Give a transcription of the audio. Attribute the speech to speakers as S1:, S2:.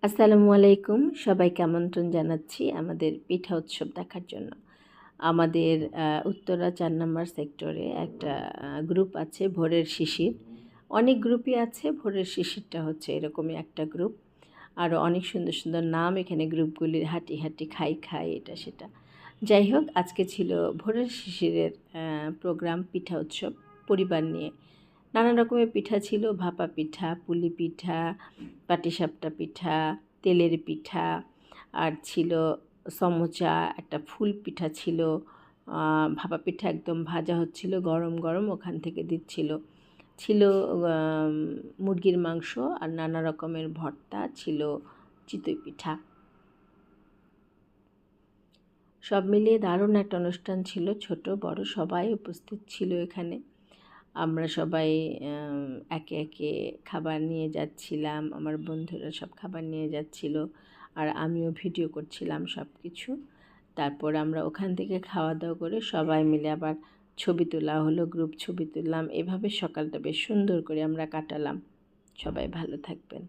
S1: আসসালামু আলাইকুম, সবাইকে আমন্ত্রণ জানাচ্ছি আমাদের পিঠা উৎসব দেখার জন্য। আমাদের উত্তরা ৪ নম্বর সেক্টরে একটা গ্রুপ আছে ভোরের শিশির। অনেক গ্রুপই আছে, ভোরের শিশিরটা হচ্ছে এরকমই একটা গ্রুপ। আরও অনেক সুন্দর সুন্দর নাম এখানে গ্রুপগুলির, হাঁটি হাঁটি খাই খাই এটা সেটা। যাই হোক, আজকে ছিল ভোরের শিশিরের প্রোগ্রাম পিঠা উৎসব পরিবার নিয়ে। নানা রকমের পিঠা ছিল, ভাপা পিঠা, পুলি পিঠা, পাটিসাপটা পিঠা, তেলের পিঠা, আর ছিল সমোচা, একটা ফুল পিঠা ছিল, ভাপা পিঠা একদম ভাজা হচ্ছিল গরম গরম ওখান থেকে দিচ্ছিল, ছিল মুরগির মাংস আর নানা রকমের ভর্তা, ছিল চিতই পিঠা। সব মিলিয়ে দারুণ একটা অনুষ্ঠান ছিল, ছোট বড় সবাই উপস্থিত ছিল এখানে। আমরা সবাই একে একে খাবার নিয়ে যাচ্ছিলাম, আমার বন্ধুরা সব খাবার নিয়ে যাচ্ছিল আর আমিও ভিডিও করছিলাম সব কিছু। তারপর আমরা ওখান থেকে খাওয়া দাওয়া করে সবাই মিলে আবার ছবি তোলা হলো, গ্রুপ ছবি তুললাম। এভাবে সকালটা বেশ সুন্দর করে আমরা কাটালাম। সবাই ভালো থাকবেন।